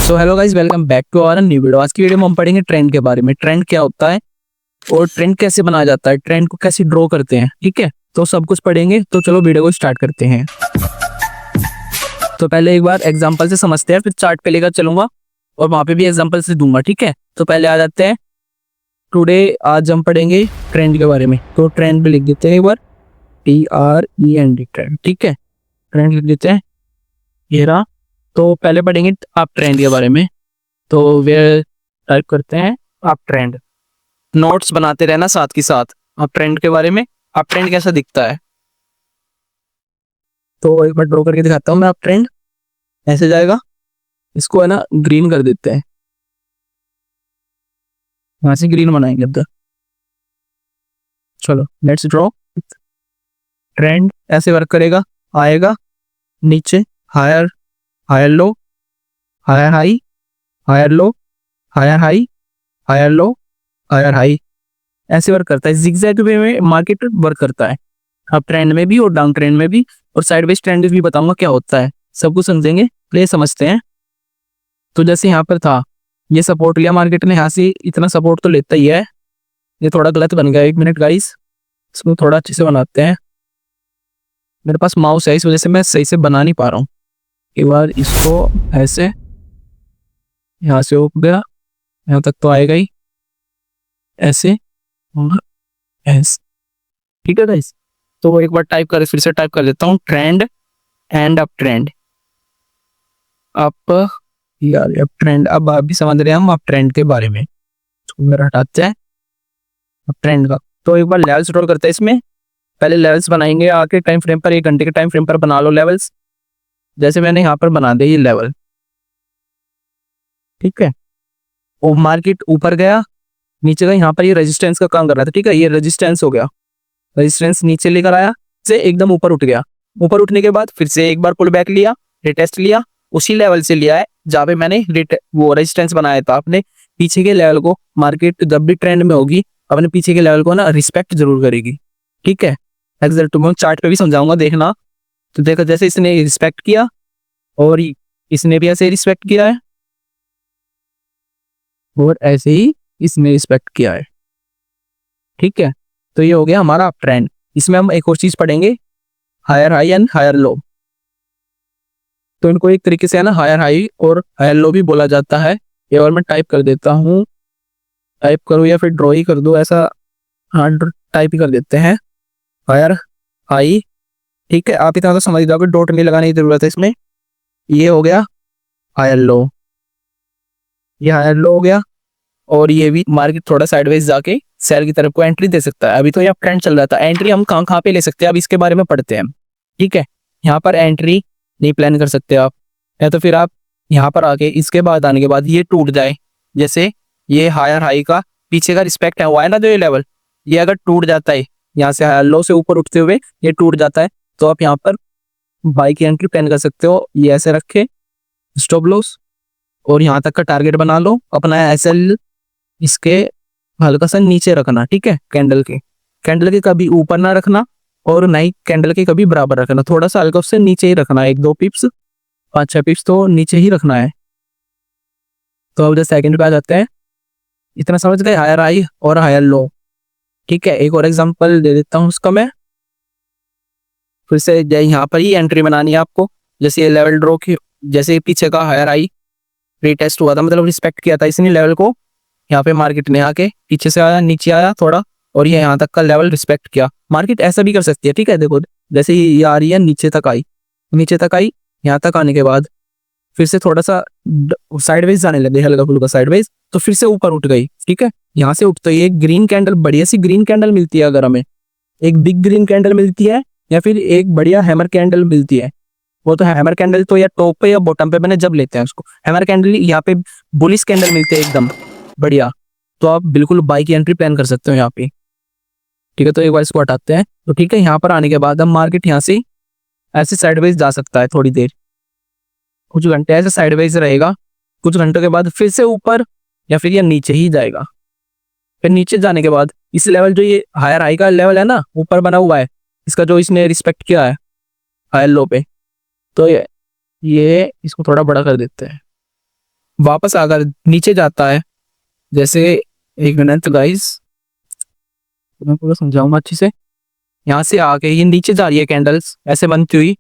So hello guys, welcome back to our new video. आज की video में हम पढ़ेंगे ट्रेंड के बारे में। ट्रेंड क्या होता है और ट्रेंड कैसे बनाया जाता है, ट्रेंड को कैसे ड्रॉ करते हैं। ठीक है, तो सब कुछ पढ़ेंगे। तो चलो वीडियो को स्टार्ट करते हैं। तो पहले एक बार एग्जांपल से समझते हैं, फिर चार्ट पे लेकर चलूंगा और वहां पे भी एग्जांपल से दूंगा। ठीक है, तो पहले आ जाते हैं टुडे। आज हम पढ़ेंगे ट्रेंड के बारे में। तो ट्रेंड पे लिख देते हैं एक बार, TREND ट्रेंड। ठीक है, ट्रेंड लिख देते हैं, ये रहा। तो पहले पढ़ेंगे आप ट्रेंड के बारे में। तो वे टाइप करते हैं आप ट्रेंड। नोट्स बनाते रहना साथ के साथ आप ट्रेंड के बारे में, आप ट्रेंड कैसा दिखता है। तो एक बार ड्रॉ करके दिखाता हूँ मैं। आप ट्रेंड ऐसे जाएगा, इसको है ना ग्रीन कर देते हैं, यहाँ से ग्रीन बनाएंगे अब तक। चलो लेट्स ड्रॉ। ट्रेंड ऐसे वर्क करेगा, आएगा नीचे, higher higher low, higher high, higher low, higher high, higher low, higher high, ऐसे वर्क करता है। जिगजैग वे में मार्केट वर्क करता है, अप ट्रेंड में भी और डाउन ट्रेंड में भी। और साइडवेज ट्रेंड भी बताऊंगा क्या होता है, सब कुछ समझेंगे। प्ले समझते हैं। तो जैसे यहाँ पर था, ये सपोर्ट लिया मार्केट ने, यहाँ से इतना सपोर्ट तो लेता ही है। ये थोड़ा गलत बन गया, एक मिनट गाइस, इसको थोड़ा अच्छे से बनाते हैं। मेरे पास माउस है, इस वजह से मैं सही से बना नहीं पा रहा हूँ। एक बार इसको ऐसे, यहाँ से उठ गया, यहाँ तक तो आएगा ही, ऐसे और ऐसे। ठीक है गाइस, तो एक बार टाइप कर, फिर से टाइप कर देता हूँ, trend and up trend. Up यार अप ट्रेंड, अब आप भी समझ रहे हैं हम अप ट्रेंड के बारे में। तो मेरा हटाते हैं अप ट्रेंड का। तो एक बार लेवल्स ड्रॉ करते हैं इसमें। पहले लेवल्स बनाएंगे आके टाइम फ्रेम पर, 1 घंटे के टाइम फ्रेम पर बना लो लेवल्स। जैसे मैंने यहाँ पर बना दिया ये लेवल। ठीक है, और मार्केट ऊपर गया, नीचे का यहाँ पर ये रेजिस्टेंस का काम कर रहा था। ठीक है, ये रेजिस्टेंस हो गया, रेजिस्टेंस नीचे लेकर आया, से एकदम ऊपर उठ गया। ऊपर उठने के बाद फिर से एक बार पुल बैक लिया, रिटेस्ट लिया, उसी लेवल से लिया है जहाँ पे मैंने वो रेजिस्टेंस बनाया था। अपने पीछे के लेवल को, मार्केट जब भी ट्रेंड में होगी अपने पीछे के लेवल को ना रिस्पेक्ट जरूर करेगी। ठीक है, एग्जैक्ट मैं चार्ट पे भी समझाऊंगा, देखना। तो देखो जैसे इसने रिस्पेक्ट किया और इसने भी ऐसे रिस्पेक्ट किया है और ऐसे ही इसने रिस्पेक्ट किया है। ठीक है, तो ये हो गया हमारा अप ट्रेंड। इसमें हम एक और चीज पढ़ेंगे, higher high and higher low. तो इनको एक तरीके से है ना हायर हाई और हायर लो भी बोला जाता है। ये और मैं टाइप कर देता हूँ, टाइप करो या फिर ड्रॉ ही कर दो, ऐसा हाँ टाइप ही कर देते हैं, हायर हाई। ठीक है, आप इतना तो समझ जाओगे, डॉट नहीं लगाने की जरूरत है इसमें। ये हो गया हायर लो, ये हायर लो हो गया। और ये भी मार्केट थोड़ा साइडवेज जाके सेल की तरफ को एंट्री दे सकता है। अभी तो यहाँ ट्रेंड चल रहा था, एंट्री हम कहाँ कहाँ पे ले सकते हैं अब इसके बारे में पढ़ते हैं। ठीक है, यहाँ पर एंट्री नहीं प्लान कर सकते आप, या तो फिर आप यहाँ पर आके इसके बाद आने के बाद ये टूट जाए, जैसे ये हायर हाई का पीछे का रिस्पेक्ट है हुआ है ना जो ये लेवल, ये अगर टूट जाता है यहाँ से हायर लो से ऊपर उठते हुए ये टूट जाता है, तो आप यहाँ पर बाई की एंट्री प्लान कर सकते हो। ये ऐसे रखे स्टॉप लॉस और यहाँ तक का टारगेट बना लो अपना SL, इसके हल्का सा नीचे रखना। ठीक है, कैंडल के कभी ऊपर ना रखना और ना ही कैंडल के कभी बराबर रखना, थोड़ा सा हल्का उससे नीचे ही रखना, 1-2 पिप्स 5-6 पिप्स तो नीचे ही रखना है। तो अब जब सेकंड पे आ जाते हैं, इतना समझ गए, हायर हाई और हायर लो। ठीक है, एक और एग्जांपल दे देता हूँ उसका मैं। फिर से यहाँ पर ही एंट्री बनानी है आपको, जैसे ये लेवल ड्रॉ की, जैसे पीछे का हायर हाई रीटेस्ट हुआ था, मतलब रिस्पेक्ट किया था इसने लेवल को। यहाँ पे मार्केट ने आके पीछे से आया, नीचे आया थोड़ा, और ये यहाँ तक का लेवल रिस्पेक्ट किया। मार्केट ऐसा भी कर सकती है। ठीक है, देखो जैसे ये आ रही है, नीचे तक आई, नीचे तक आई, यहाँ तक आने के बाद फिर से थोड़ा सा साइडवेज जाने लगे, हल्का फुल्का साइडवेज, तो फिर से ऊपर उठ गई। ठीक है, यहाँ से उठ तो ये ग्रीन कैंडल, बढ़िया सी ग्रीन कैंडल मिलती है अगर हमें, एक बिग ग्रीन कैंडल मिलती है या फिर एक बढ़िया हैमर कैंडल मिलती है। वो तो हैमर कैंडल तो या टॉप पे या बॉटम पे मैंने जब लेते हैं उसको, हैमर कैंडल यहाँ पे बुलिश कैंडल मिलते हैं एकदम बढ़िया, तो आप बिल्कुल बाई की एंट्री प्लान कर सकते हो यहाँ पे। ठीक है, तो एक बार इसको हटाते हैं। तो ठीक है, यहाँ पर आने के बाद अब मार्केट यहाँ से ऐसे साइडवेज जा सकता है थोड़ी देर, कुछ घंटे ऐसे साइडवेज रहेगा, कुछ घंटों के बाद फिर से ऊपर या फिर ये नीचे ही जाएगा। फिर नीचे जाने के बाद इस लेवल, जो ये हायर हाई का लेवल है ना ऊपर बना हुआ है, इसका जो इसने रिस्पेक्ट किया है हायर लो पे, तो ये इसको थोड़ा बड़ा कर देते हैं। वापस अगर नीचे जाता है, जैसे एक मिनट गाइस, मैं पूरा समझाऊंगा अच्छे से। यहाँ से आके ये नीचे जा रही है कैंडल्स ऐसे बनती हुई,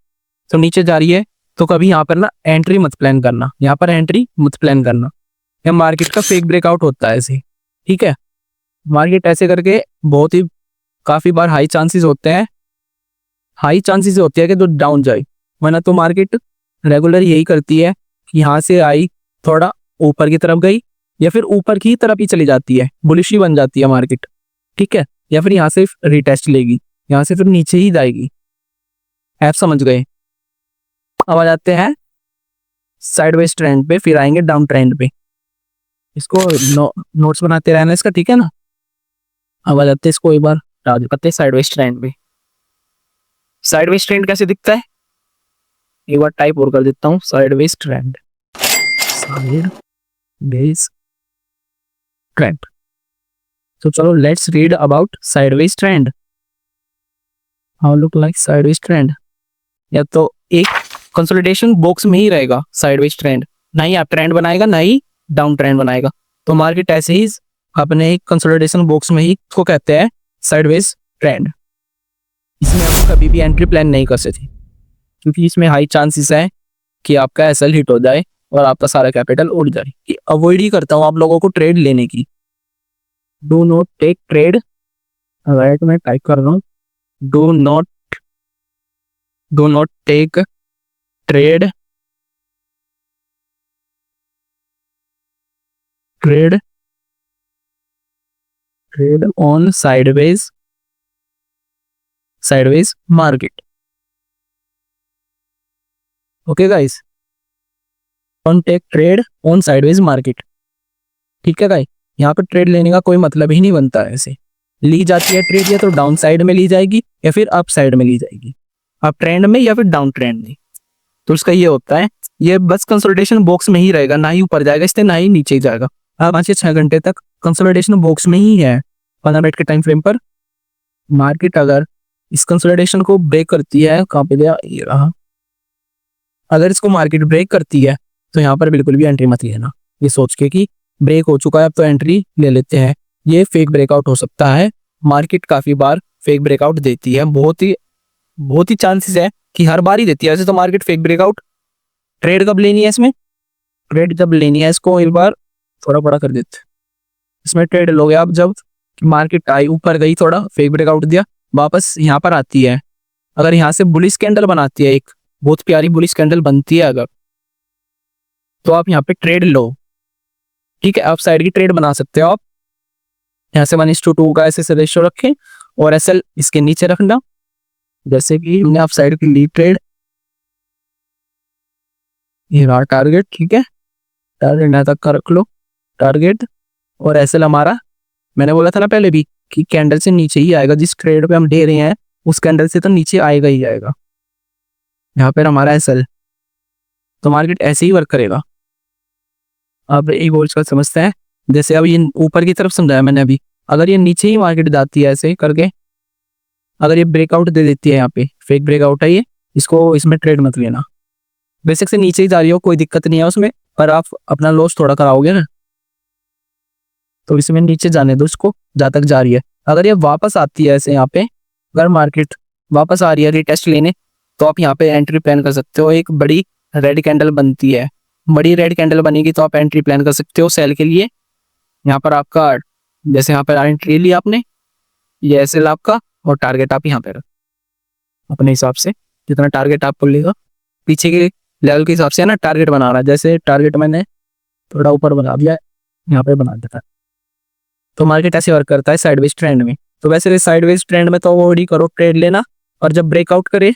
तो नीचे जा रही है, तो कभी यहाँ पर ना एंट्री मत प्लान करना, यहाँ पर एंट्री मत प्लान करना। यह मार्केट का फेक ब्रेकआउट होता है ऐसे, ठीक है। मार्केट ऐसे करके बहुत ही काफी बार हाई चांसेस होते हैं, हाई चांसेस होती है कि तो डाउन जाए, वरना तो मार्केट रेगुलर यही करती है कि यहाँ से आई, थोड़ा ऊपर की तरफ गई, या फिर ऊपर की तरफ ही चली जाती है, बुलिश ही बन जाती है मार्केट, ठीक है। या फिर यहाँ से रिटेस्ट लेगी, यहाँ से फिर नीचे ही जाएगी। आप समझ गए। अब आ जाते हैं साइडवेज ट्रेंड पे, फिर आएंगे डाउन ट्रेंड पे। इसको नोट्स बनाते रहना इसका, ठीक है ना। अब आ जाते हैं, इसको एक बार करते हैं साइडवेज ट्रेंड पे। साइडवेज ट्रेंड कैसे दिखता है, एक बार टाइप और कर देता हूँ, साइडवेज ट्रेंड, साइडवेज ट्रेंड। तो चलो let's read about sideways trend. How look like sideways trend. या तो एक कंसोलिडेशन बॉक्स में ही रहेगा साइडवेज ट्रेंड, ना ही आप ट्रेंड बनाएगा ना ही डाउन ट्रेंड बनाएगा। तो मार्केट ऐसे ही अपने एक कंसोलिडेशन बॉक्स में ही इसको कहते हैं साइडवेज ट्रेंड। इसमें आप कभी भी एंट्री प्लान नहीं कर सकते, क्योंकि इसमें हाई चांसेस है कि आपका एसएल हिट हो जाए और आपका सारा कैपिटल उड़ जाए। कि अवॉइड ही करता हूँ आप लोगों को ट्रेड लेने की। Do not take trade, right मैं टाइप कर रहा हूँ, do not take trade on sideways market. Okay guys, don't take trade on sideways market, ठीक है गाइस। यहाँ पर ट्रेड लेने का कोई मतलब ही नहीं बनता है। ऐसे ली जाती है ट्रेड, या तो डाउन साइड में ली जाएगी या फिर अप साइड में ली जाएगी, अप ट्रेंड में या फिर डाउन ट्रेंड में। तो उसका ये होता है, ये बस कंसोलिडेशन बॉक्स में ही रहेगा, ना ही ऊपर जाएगा इससे ना ही नीचे जाएगा। अब 5 से 6 घंटे तक कंसोलिडेशन बॉक्स में ही है। 15 मिनट के टाइम फ्रेम पर मार्केट अगर इस कंसोलिडेशन को ब्रेक करती है, कहाँ पे गया ये रहा, अगर इसको मार्केट ब्रेक करती है तो यहाँ पर बिल्कुल भी एंट्री मत लेना, ये सोच के कि ब्रेक हो चुका है अब तो एंट्री ले लेते हैं। ये फेक ब्रेकआउट हो सकता है। मार्केट काफी बार फेक ब्रेकआउट देती है, बहुत ही चांसेस है कि हर बार ही देती है ऐसे तो मार्केट फेक ब्रेकआउट। ट्रेड कब लेनी है इसमें, ट्रेड जब लेनी है, इसको एक बार थोड़ा बड़ा कर देते। इसमें ट्रेड लोगे आप जब मार्केट आई, ऊपर गई, थोड़ा फेक ब्रेकआउट दिया, वापस यहाँ पर आती है, अगर यहाँ से बुलिश कैंडल बनाती है, एक बहुत प्यारी बुलिश कैंडल बनती है अगर, तो आप यहाँ पे ट्रेड लो, ठीक है। आप साइड की ट्रेड बना सकते हो आप, यहाँ से 1:2 का ऐसे रेशियो रखें और एसएल इसके नीचे रखना, जैसे कि हमने आप साइड की ली ट्रेड, ये रहा टारगेट, ठीक है। टारगेट यहाँ तक का रख लो टारगेट, और एसएल हमारा, मैंने बोला था ना पहले भी कि कैंडल से नीचे ही आएगा, जिस ट्रेड पे हम दे रहे हैं उस कैंडल से तो नीचे आएगा ही आएगा। यहाँ पर हमारा एसएल, तो मार्केट ऐसे ही वर्क करेगा। अब एक और इसका समझते हैं, जैसे अब ये ऊपर की तरफ समझाया मैंने अभी, अगर ये नीचे ही मार्केट जाती है ऐसे करके, अगर ये ब्रेकआउट दे देती है, यहाँ पे फेक ब्रेकआउट है ये, इसको इसमें ट्रेड मत लेना। बेसिक से नीचे ही जा रही हो कोई दिक्कत नहीं है उसमें, पर आप अपना लॉस थोड़ा कराओगे ना, तो इसमें नीचे जाने दो इसको जहाँ तक जा रही है। अगर ये वापस आती है ऐसे, यहाँ पे अगर मार्केट वापस आ रही है रिटेस्ट लेने, तो आप यहाँ पे एंट्री प्लान कर सकते हो। एक बड़ी रेड कैंडल बनती है, बड़ी रेड कैंडल बनेगी तो आप एंट्री प्लान कर सकते हो सेल के लिए। यहाँ पर आपका जैसे यहाँ पर एंट्री ली आपने, ये एसएल आपका, और टारगेट आप यहाँ पे रख अपने हिसाब से, जितना टारगेट आपको लेगा पीछे के लेवल के हिसाब से है ना, टारगेट बना रहा है। जैसे टारगेट मैंने थोड़ा ऊपर बना दिया, यहाँ पे बना देता है। तो मार्केट ऐसे वर्क करता है साइडवेज ट्रेंड में। तो वैसे साइडवेज ट्रेंड में तो अवॉइड ही करो ट्रेड लेना, और जब ब्रेकआउट करे,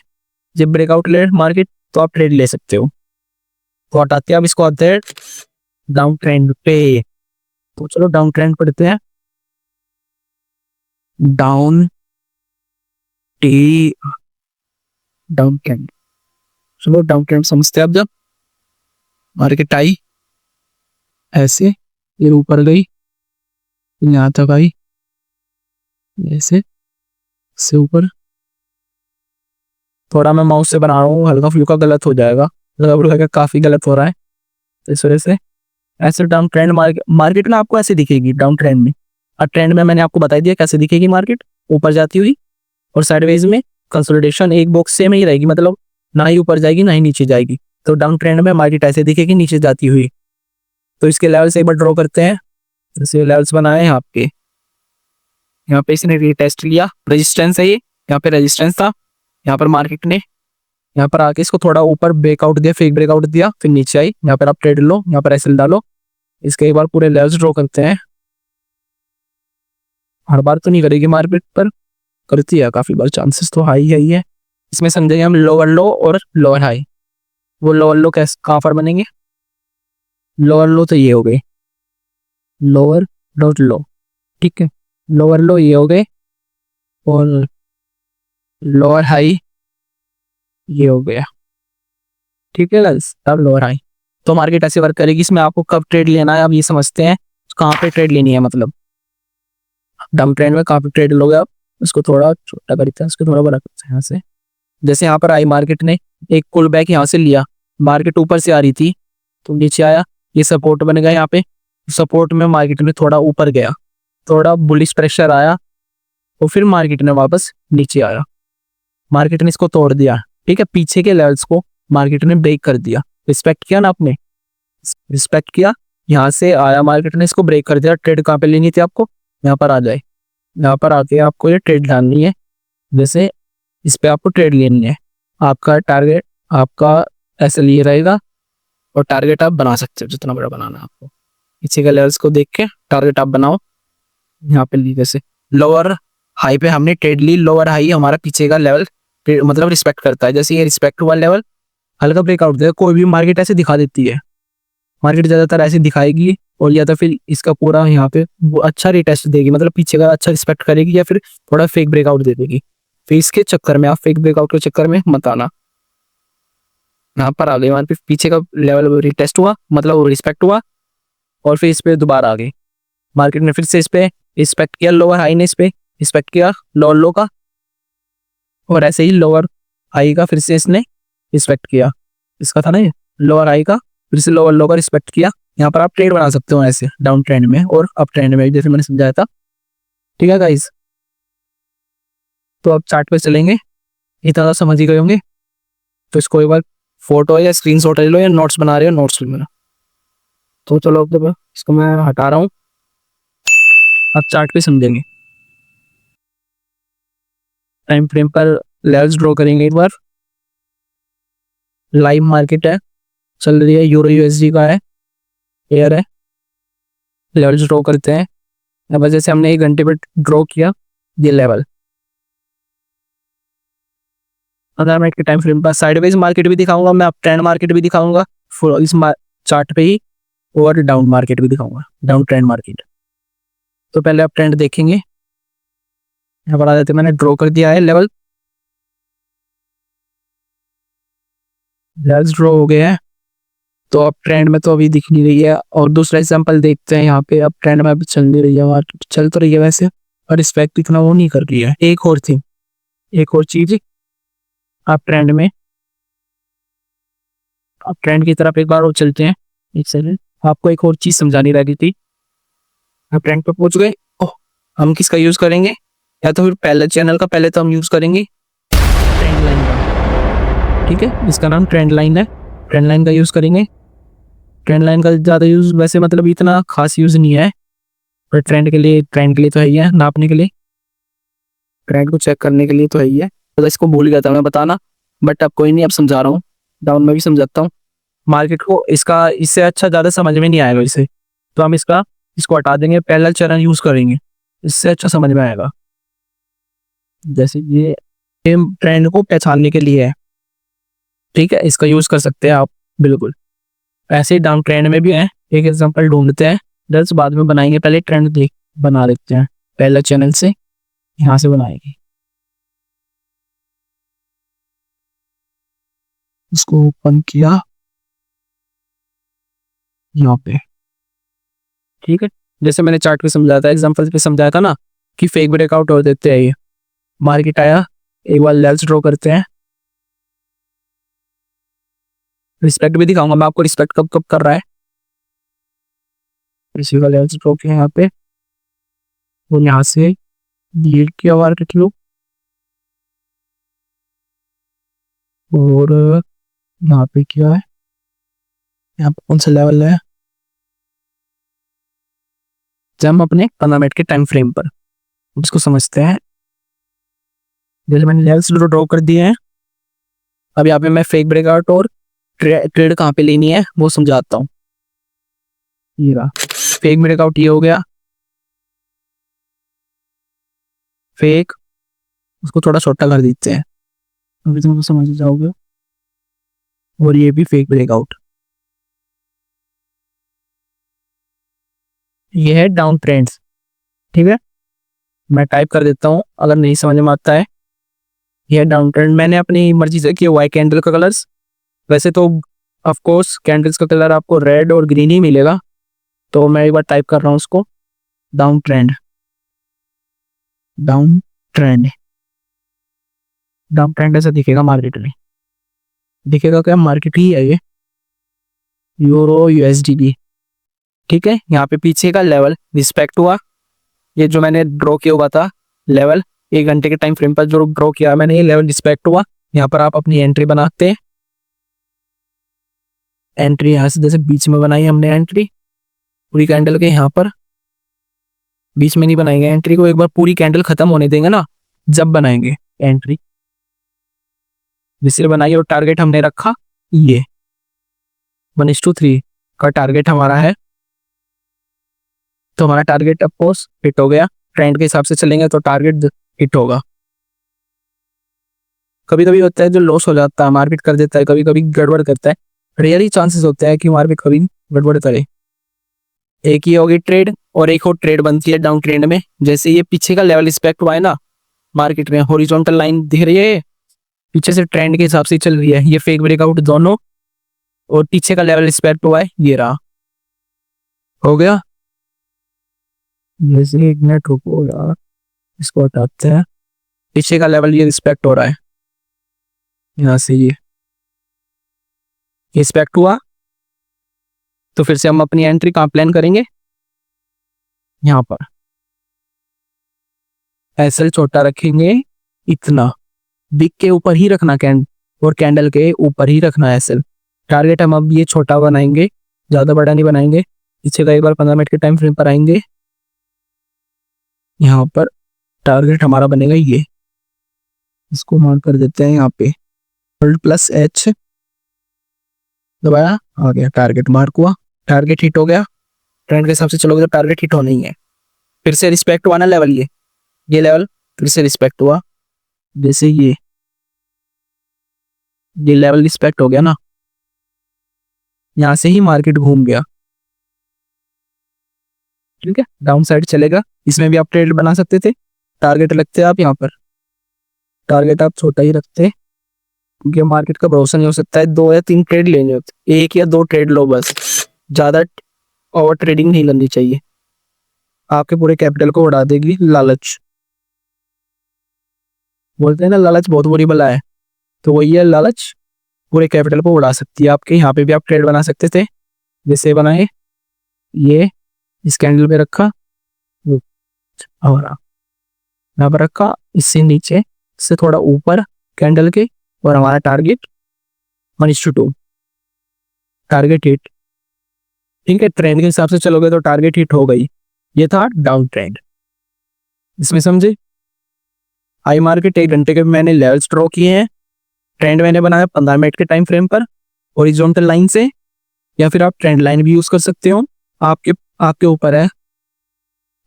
जब ब्रेकआउट ले मार्केट, तो आप ट्रेड ले सकते हो। तो हटाते हैं अब इसको, आते हैं डाउन ट्रेंड पे। तो चलो डाउन ट्रेंड पढ़ते हैं, डाउन ट्रेंड। चलो डाउन ट्रेंड समझते हैं। अब जब मार्केट आई ऐसे, ये ऊपर गई, यहाँ तक आई ऐसे से ऊपर, थोड़ा मैं माउस से बना रहा हूँ, हल्का फुल्का गलत हो जाएगा, काफी गलत हो रहा है, तो इस वजह से ऐसे डाउन ट्रेंड मार्केट ना आपको ऐसे दिखेगी डाउन ट्रेंड में। और ट्रेंड में मैंने आपको बता दिया कैसे दिखेगी मार्केट, ऊपर जाती हुई और साइडवेज में कंसोलिडेशन एक बॉक्स सेम ही रहेगी, मतलब ना ही ऊपर जाएगी ना ही नीचे जाएगी। तो डाउन ट्रेंड में मार्केट ऐसे दिखेगी नीचे जाती हुई। तो इसके लेवल्स एक बार ड्रॉ करते हैं। जैसे लेवल्स बनाए हैं आपके, यहाँ पे इसने रीटेस्ट लिया, रेजिस्टेंस है ये, यहाँ पे रेजिस्टेंस था, यहाँ पर मार्केट ने यहाँ पर आके इसको थोड़ा ऊपर ब्रेकआउट दिया, फेक ब्रेकआउट दिया, फिर नीचे आई, यहाँ पर आप ट्रेड लो, यहाँ पर एसएल डालो। इसके एक बार पूरे लेवल्स ड्रॉ करते हैं। हर बार तो नहीं करेगी मार्केट, पर करती है काफी बार, चांसेस तो हाई है ही है। इसमें समझेंगे हम लोअर लो और लोअर हाई। वो लोअर लो कैसे कहाँ पर बनेंगे? लोअर लो तो ये हो गए, लोअर डॉट लो, ठीक है। लोअर लो ये हो गए और लोअर हाई ये हो गया, ठीक है गाइस। अब लोअर हाई तो मार्केट ऐसे वर्क करेगी। इसमें आपको कब ट्रेड लेना है अब ये समझते हैं, कहाँ पे ट्रेड लेनी है, मतलब डाउन ट्रेंड में कहाँ पे ट्रेड लोगे आप। उसको थोड़ा छोटा करते हैं, उसको थोड़ा बड़ा करते हैं यहाँ से। जैसे यहाँ पर आई मार्केट ने एक पुल बैक यहाँ से लिया, मार्केट ऊपर से आ रही थी तो नीचे आया, ये सपोर्ट बन गया। यहाँ पे सपोर्ट में मार्केट में थोड़ा ऊपर गया, थोड़ा बुलिश प्रेशर आया और फिर मार्केट ने वापस नीचे आया, मार्केट ने इसको तोड़ दिया, ठीक है। पीछे के लेवल्स को मार्केट ने ब्रेक कर दिया, रिस्पेक्ट किया ना आपने, रिस्पेक्ट किया। यहाँ से आया मार्केट ने इसको ब्रेक कर दिया। ट्रेड कहाँ पे लेनी थी आपको? यहाँ पर आ जाए, यहाँ पर आके आपको ये ट्रेड डालनी है। जैसे इस पे आपको ट्रेड लेनी है, आपका टारगेट आपका ऐसे लिए रहेगा और टारगेट आप बना सकते हो जितना बड़ा बनाना है आपको। पीछे के लेवल्स को देख के टारगेट आप बनाओ। यहाँ पे ली जैसे लोअर हाई पे हमने ट्रेड ली, लोअर हाई हमारा पीछे का लेवल मतलब रिस्पेक्ट करता है। जैसे ये रिस्पेक्ट हुआ लेवल, हल्का ब्रेकआउट देगा, कोई भी मार्केट ऐसे दिखा देती है, मार्केट ज्यादातर ऐसे दिखाएगी। और या तो फिर इसका पूरा यहाँ पे वो अच्छा रिटेस्ट देगी, मतलब पीछे का अच्छा रिस्पेक्ट करेगी, या फिर थोड़ा फेक ब्रेकआउट दे देगी। फिर इसके चक्कर में आप फेक ब्रेकआउट के चक्कर में मत आना। यहाँ पर आ गए, वहां पे पीछे का लेवल रिटेस्ट हुआ, मतलब रिस्पेक्ट हुआ और फिर इस पे दोबारा आ गई मार्केट ने, फिर से इस पे रिस्पेक्ट किया, लोअर हाई ने इस पे रिस्पेक्ट किया लोअर लो का, और ऐसे ही लोअर हाई का फिर से इसने रिस्पेक्ट किया, इसका था ना ये लोअर हाई का, फिर से लोअर लो का रिस्पेक्ट किया। यहाँ पर आप ट्रेड बना सकते हो ऐसे डाउन ट्रेंड में और अप ट्रेंड में, जैसे मैंने समझाया था, ठीक है गाइस। तो अब चार्ट पे चलेंगे, इतना समझ ही गए होंगे। तो इसको एक बार फोटो या स्क्रीनशॉट ले लो, या नोट्स बना रहे हो नोट्स ले लो। तो चलो अब इसको मैं हटा रहा हूँ, अब चार्ट पे समझेंगे। टाइम फ्रेम पर लेवल्स ड्रॉ करेंगे एक बार। लाइव मार्केट है, चल रही है, यूरो यूएसडी का है, एयर है। लेवल्स ड्रॉ करते हैं। अब जैसे हमने 1 घंटे पे ड्रॉ किया ये लेवल, अगर मैं टाइम फ्रेम पर साइडवेज मार्केट भी दिखाऊंगा मैं, ट्रेंड मार्केट भी दिखाऊंगा इस चार्ट पे ही, और डाउन मार्केट भी दिखाऊंगा, डाउन ट्रेंड मार्केट। तो पहले आप ट्रेंड देखेंगे, यहाँ पर आ जाते, मैंने ड्रॉ कर दिया है लेवल, लेवल्स ड्रॉ हो गए हैं। तो अब ट्रेंड में तो अभी दिख नहीं रही है, और दूसरा एग्जांपल देखते हैं। यहाँ पे अब ट्रेंड में अभी चल नहीं रही है, मार्केट चल तो रही है वैसे, और रिस्पेक्ट इतना वो नहीं कर रही है। एक और थी, एक और चीज, आप ट्रेंड में, आप ट्रेंड की तरफ एक बार और चलते हैं। एक सेकंड, आपको एक और चीज समझानी रह गई थी। आप ट्रेंड पे पहुंच गए। ओह, हम किसका यूज करेंगे? या तो फिर पहले चैनल का, पहले तो हम यूज करेंगे ट्रेंड लाइन का, ठीक है। इसका नाम ट्रेंड लाइन है, ट्रेंड लाइन का यूज करेंगे। ट्रेंड लाइन का ज़्यादा यूज वैसे मतलब इतना खास यूज नहीं है, पर ट्रेंड के लिए तो है ही है, नापने के लिए, ट्रेंड को चेक करने के लिए तो है ही है। तो इसको भूल गया था मैं बताना, बट अब कोई नहीं, अब समझा रहा हूँ, डाउन में भी समझाता हूँ मार्केट को। इसका इससे अच्छा ज़्यादा समझ में नहीं आएगा इसे, तो हम इसको हटा देंगे, पैरेलल चैनल यूज करेंगे, इससे अच्छा समझ में आएगा। जैसे ये ट्रेंड को पहचानने के लिए है, ठीक है, इसका यूज कर सकते हैं आप बिल्कुल। ऐसे ही डाउन ट्रेंड में भी है, एक एग्जांपल ढूंढते हैं, दस बाद में बनाएंगे, पहले ट्रेंड बना देते हैं, पहले चैनल से यहाँ से बनाएंगे। इसको ओपन किया यहाँ पे, ठीक है। जैसे मैंने चार्ट पे समझाया था, एग्जांपल पे समझाया था ना, कि फेक ब्रेकआउट हो देते हैं। ये मार्केट आया, एक बार लेवल्स ड्रॉ करते हैं, रिस्पेक्ट भी दिखाऊंगा मैं आपको, रिस्पेक्ट कब कब कर रहा है। इसी का लेवल ड्रॉ किया यहाँ पे, और यहाँ से डिलीट किया मार्केट लो, और यहाँ पे क्या है, यहाँ पे कौन सा लेवल है, जब हम अपने 15 मिनट के टाइम फ्रेम पर इसको समझते हैं। जैसे मैंने लेवल्स ड्रॉ कर दिए हैं, अब यहाँ पे मैं फेक ब्रेकआउट और ट्रेड कहाँ पे लेनी है वो समझाता हूँ। ये रहा फेक ब्रेकआउट, ये हो गया फेक, उसको थोड़ा छोटा कर देते हैं, अभी तुम समझ जाओगे। और ये भी फेक ब्रेकआउट, ये है डाउन ट्रेंड्स। ठीक है, मैं टाइप कर देता हूँ अगर नहीं समझ में आता है। ये डाउन ट्रेंड मैंने अपनी मर्जी से किया हुआ है कैंडल का कलर्स। वैसे तो ऑफ कोर्स कैंडल्स का कलर आपको रेड और ग्रीन ही मिलेगा, तो मैं एक बार टाइप कर रहा हूँ उसको, down trend, down trend, down trend ऐसा दिखेगा मार्केट में, दिखेगा क्या, मार्केट ही है ये, यूरो यूएसडी। ठीक है, यहाँ पे पीछे का लेवल रिस्पेक्ट हुआ, ये जो मैंने ड्रॉ किया हुआ था लेवल 1 घंटे के टाइम फ्रेम पर जो ड्रॉ किया मैंने, ये लेवल रिस्पेक्ट हुआ। यहाँ पर आप अपनी एंट्री बनाते हैं, एंट्री यहाँ से जैसे बीच में बनाई हमने एंट्री पूरी कैंडल के, यहाँ पर बीच में नहीं बनाएंगे एंट्री को, एक बार पूरी कैंडल खत्म होने देंगे ना जब बनाएंगे एंट्री, जिससे बनाई। और टारगेट हमने रखा ये 1:3 का टारगेट हमारा है, तो हमारा टारगेट अफकोर्स हिट हो गया। ट्रेंड के हिसाब से चलेंगे तो टारगेट हिट होगा। कभी कभी होता है जो लॉस हो जाता है, मार्केट कर देता है, कभी कभी गड़बड़ करता है, रियली चांसेस होते हैं कि मार्केट कभी गड़बड़ करे। एक ही होगी ट्रेड और एक और ट्रेड बनती है डाउन ट्रेंड में। जैसे ये पीछे का लेवल रिस्पेक्ट हुआ है ना मार्केट में, हॉरिजॉन्टल लाइन दिख रही है, पीछे से ट्रेंड के हिसाब से चल रही है, ये फेक ब्रेकआउट दोनों, और पीछे का लेवल रिस्पेक्ट हुआ है, ये रहा, हो गया। जैसे 1 मिनट रुको यार, इसको हटाते हैं, पीछे का लेवल ये रिस्पेक्ट हो रहा है, यहाँ से ये रिस्पेक्ट हुआ, तो फिर से हम अपनी एंट्री कहाँ प्लान करेंगे, यहाँ पर एसएल छोटा रखेंगे, इतना बिग के ऊपर ही रखना और कैंडल के ऊपर ही रखना एसएल। टारगेट हम अब ये छोटा बनाएंगे, ज्यादा बड़ा नहीं बनाएंगे। पीछे का एक बार 15 मिनट के टाइम फ्रेम पर आएंगे, यहाँ पर टारगेट हमारा बनेगा ये, इसको मार्क कर देते हैं यहाँ पे, Alt+H दबाया, आ गया, टारगेट मार्क हुआ, टारगेट हिट हो गया। ट्रेंड के हिसाब से चलोगे तो टारगेट हिट होना ही है। फिर से रिस्पेक्ट हुआ ना लेवल, ये लेवल फिर से रिस्पेक्ट हुआ, जैसे ये लेवल रिस्पेक्ट हो गया ना, यहां से ही मार्केट घूम गया। ठीक है, डाउन साइड चलेगा, इसमें भी आप ट्रेड बना सकते थे। टारगेट रखते आप यहाँ पर, टारगेट आप छोटा ही रखते क्योंकि मार्केट का भरोसा नहीं हो सकता है। 2 या 3 ट्रेड लेने होते, 1 या 2 ट्रेड लो बस, ज्यादा ओवर ट्रेडिंग नहीं करनी चाहिए, आपके पूरे कैपिटल को उड़ा देगी लालच। बोलते हैं ना लालच बहुत बुरी बला है, तो वही है, लालच पूरे कैपिटल को उड़ा सकती है आपके। यहाँ पे भी आप ट्रेड बना सकते थे, जैसे बनाए, ये इस कैंडल पे रखा और यहाँ पर रखा, इससे नीचे से थोड़ा ऊपर कैंडल के, और हमारा टारगेट 1:2, टारगेट हिट। ठीक है, ट्रेंड के हिसाब से चलोगे तो टारगेट हिट हो गई। ये था डाउन ट्रेंड, इसमें समझे। हाई मार्केट 1 घंटे के मैंने लेवल्स ड्रॉ किए हैं, ट्रेंड मैंने बनाया 15 मिनट के टाइम फ्रेम पर हॉरिजॉन्टल लाइन से, या फिर आप ट्रेंड लाइन भी यूज कर सकते हो, आपके ऊपर है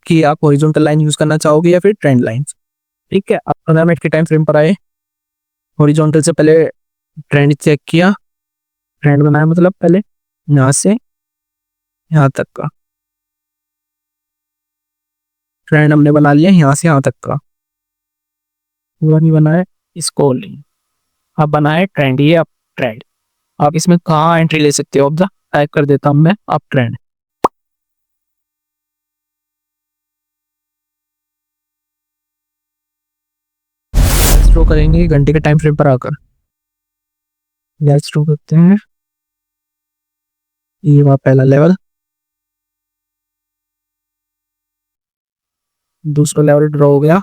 कि आप हॉरिजॉन्टल लाइन यूज करना चाहोगे या फिर ट्रेंड लाइन। ठीक है, आप 15 मिनट के टाइम फ्रेम पर आए, हॉरिजॉन्टल से पहले ट्रेंड चेक किया, ट्रेंड बनाया, मतलब पहले यहाँ से यहाँ तक का ट्रेंड हमने बना लिया, यहाँ से यहाँ तक का पूरा नहीं बनाया, इसको नहीं, आप बनाए ट्रेंड, ये आप ट्रेंड, आप इसमें कहाँ एंट्री ले सकते हो, अब टाइप कर देता हूं मैं, आप ट्रेंड। स्ट्रो करेंगे घंटे के टाइम फ्रेम पर आकर, स्ट्रो करते हैं, ये वहाँ पहला लेवल, दूसरा लेवल ड्रॉ हो गया।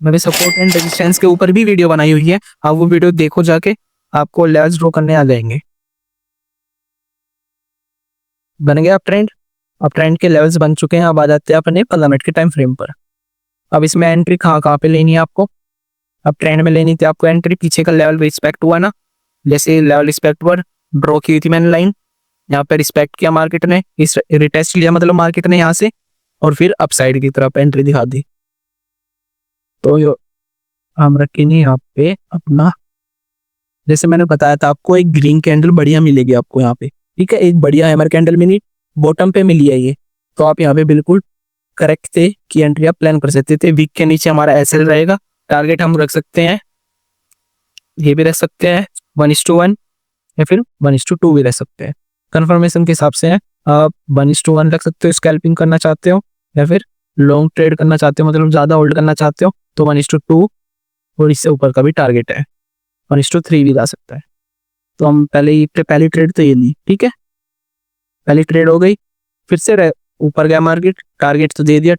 मैंने सपोर्ट एंड रेजिस्टेंस के ऊपर भी वीडियो बनाई हुई है, आप वो वीडियो देखो जाके, आपको लेवल्स ड्रॉ करने आ जाएंगे। बन गया ट्रेंड। अब ट्रेंड के लेवल्स बन चुके हैं। अब आ जाते हैं अपने 15 मिनट के टाइम फ्रेम पर। अब इसमें एंट्री कहाँ पे लेनी है आपको? अब ट्रेंड में लेनी थी आपको एंट्री, पीछे का लेवल रिस्पेक्ट हुआ ना, जैसे लेवल रिस्पेक्ट पर ड्रॉ की थी मैंने लाइन, यहाँ पे रिस्पेक्ट किया मार्केट ने, इस रिटेस्ट लिया मतलब मार्केट ने यहाँ से, और फिर अपसाइड की तरफ एंट्री दिखा दी। तो हम रखेंगे यहाँ पे अपना, जैसे मैंने बताया था आपको, एक ग्रीन कैंडल बढ़िया मिलेगी आपको यहाँ पे, ठीक है, एक बढ़िया हैमर कैंडल मिली, बॉटम पे मिली है ये, तो आप यहाँ पे बिल्कुल करेक्ट थे कि एंट्री आप प्लान कर सकते थे। वीक के नीचे हमारा एसएल रहेगा, टारगेट हम रख सकते हैं, ये भी रख सकते हैं 1:1 या फिर 1:2 भी रख सकते हैं, कंफर्मेशन के हिसाब से है। आप 1:1 रख सकते हो स्कैल्पिंग करना चाहते हो, या फिर लॉन्ग ट्रेड करना चाहते हो, मतलब ज्यादा होल्ड करना चाहते हो तो 1:2 और इससे ऊपर का भी टारगेट है, 1:3 भी जा सकता है। तो हम पहली ट्रेड तो ये ली, ठीक है, पहली ट्रेड हो गई, फिर से ऊपर गया मार्केट, टारगेट तो दे दिया,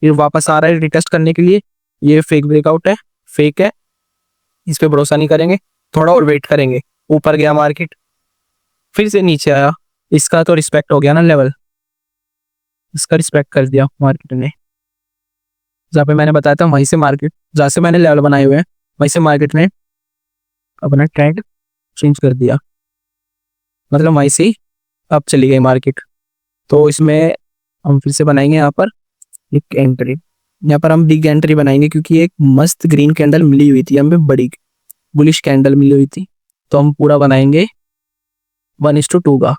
फिर वापस आ रहा है रिटेस्ट करने के लिए, ये फेक ब्रेकआउट है, फेक है, इस पे भरोसा नहीं करेंगे, थोड़ा और वेट करेंगे। ऊपर गया मार्केट, फिर से नीचे आया, इसका तो रिस्पेक्ट हो गया ना लेवल, इसका रिस्पेक्ट कर दिया मार्केट ने, जहाँ पे मैंने बताया था वहीं से मार्केट, जहाँ से मैंने लेवल बनाए हुए हैं वहीं से मार्केट ने अपना ट्रेंड चेंज कर दिया, मतलब वहीं से अब चली गई मार्केट। तो इसमें हम फिर से बनाएंगे यहाँ पर एक एंट्री, यहाँ पर हम बिग एंट्री बनाएंगे क्योंकि एक मस्त ग्रीन कैंडल मिली हुई थी हमें, बड़ी बुलिश कैंडल मिली हुई थी, तो हम पूरा बनाएंगे 1:2 का,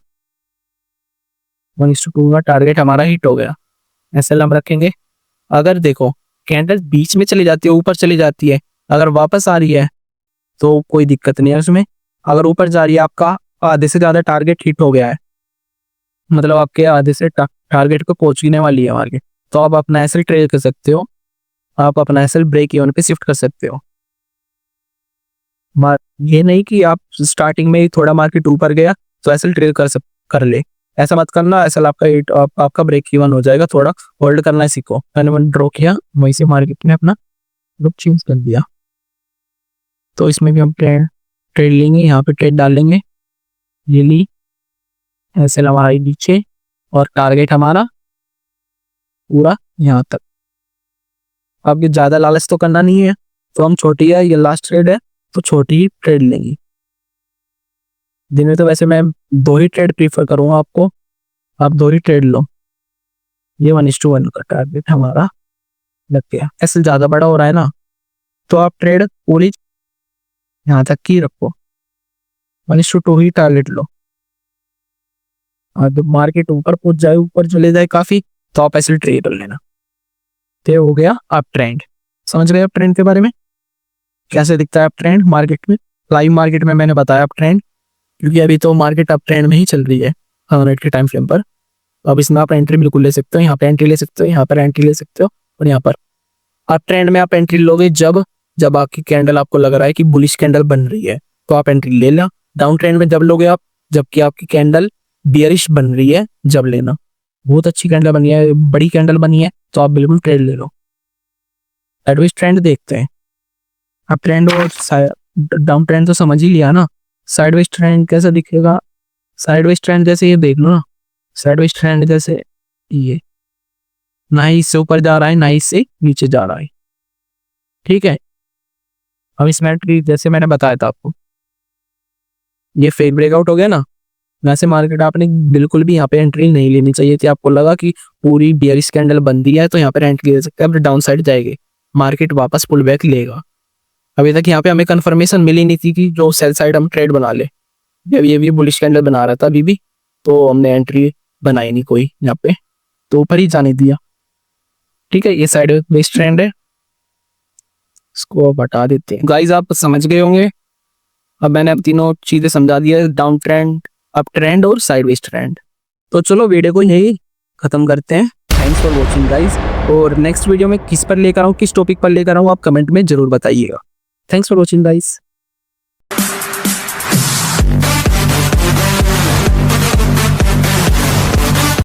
1:2 का टारगेट हमारा हिट हो गया। ऐसे हम रखेंगे। अगर देखो कैंडल बीच में चली जाती है, ऊपर चली जाती है, अगर वापस आ रही है तो कोई दिक्कत नहीं है उसमें। अगर ऊपर जा रही है, आपका आधे से ज्यादा टारगेट हिट हो गया है, मतलब आपके आधे से टारगेट को पहुंचने वाली है मार्केट, तो आप अपना एसएल ट्रेड कर सकते हो, आप अपना एसएल ब्रेक इवन पे शिफ्ट कर सकते हो। ये नहीं कि आप स्टार्टिंग में ही थोड़ा मार्केट ऊपर गया तो एसएल ट्रेड कर ले, ऐसा मत करना। एसएल आपका ब्रेक इवन हो जाएगा, थोड़ा होल्ड करना सीखो। मैंने ड्रॉ किया, वहीं से मार्केट ने अपना ग्रुप चेंज कर दिया, तो इसमें भी हम ट्रेड लेंगे, यहाँ पे ट्रेड डाल लेंगे, ये ली, एसएल हमारा नीचे और टारगेट हमारा पूरा यहाँ तक। अब ये ज्यादा लालच तो करना नहीं है, तो हम छोटी है, ये लास्ट ट्रेड है तो छोटी ही ट्रेड लेंगे। दिन में तो वैसे मैं 2 ही ट्रेड प्रीफर करूंगा आपको, आप 2 ही ट्रेड लो। ये 1:1 का टारगेट हमारा लग गया, एसएल ज्यादा बड़ा हो रहा है ना, तो आप ट्रेड पूरी यहाँ तक की रखो, 1:2 ही टारगेट लो। और जब मार्केट ऊपर पहुंच जाए, ऊपर चले जाए काफी, तो आप एसएल ट्रेड कर लेना। तो हो गया अप ट्रेंड। समझ गए अप ट्रेंड के बारे में, कैसे दिखता है अप ट्रेंड मार्केट में? लाइव मार्केट में मैंने बताया अप ट्रेंड, क्योंकि अभी तो मार्केट अप ट्रेंड में ही चल रही है 100 मिनट के टाइम फ्रेम पर। अब इसमें आप एंट्री बिल्कुल ले सकते हो, यहाँ पे एंट्री ले सकते हो, यहाँ पर एंट्री ले सकते हो, और यहाँ पर अप ट्रेंड में आप एंट्री लोगे जब आपकी कैंडल आपको लग रहा है कि बुलिश कैंडल बन रही है, तो आप एंट्री ले लो। डाउन ट्रेंड में जब लोगे आप, जबकि आपकी कैंडल बियरिश बन रही है, जब लेना। बहुत अच्छी कैंडल बनी है, बड़ी कैंडल बनी है, तो आप बिल्कुल ट्रेड ले लो। साइडवेज ट्रेंड देखते हैं। अब ट्रेंड और डाउन ट्रेंड तो समझ ही लिया ना, साइडवेज ट्रेंड कैसा दिखेगा? साइडवेज ट्रेंड जैसे ये देख लो ना, साइडवेज ट्रेंड जैसे ये, ना ही इससे ऊपर जा रहा है ना ही इससे नीचे जा रहा है, ठीक है। अब इस मैट जैसे मैंने बताया था आपको, ये फेक ब्रेकआउट हो गया ना, वैसे मार्केट आपने बिल्कुल भी यहाँ पे एंट्री नहीं लेनी चाहिए थी। आपको लगा कि पूरी बियरिश कैंडल बन दी है तो यहाँ पर एंट्री ले सकते हैं, अब डाउन साइड जाएगी मार्केट, वापस पुल बैक लेगा। अभी तक यहाँ पे हमें कंफर्मेशन मिली नहीं थी कि जो सेल साइड हम ट्रेड बना ले, ये भी बुलिश कैंडल बना रहा था अभी भी, तो हमने एंट्री बनाई नहीं कोई यहाँ पे, तो ऊपर ही जाने दिया, ठीक है। ये साइड बेस ट्रेंड है, इसको हटा देते हैं। गाइस आप समझ गए होंगे, अब मैंने अब तीनों चीजें समझा दिया, डाउन ट्रेंड, अप ट्रेंड और साइडवेज ट्रेंड। तो चलो वीडियो को यही खत्म करते हैं। थैंक्स फॉर वॉचिंग गाइस, और नेक्स्ट वीडियो में किस पर लेकर आऊँ, किस टॉपिक पर लेकर आऊँ, आप कमेंट में जरूर बताइएगा। Thanks for watching guys.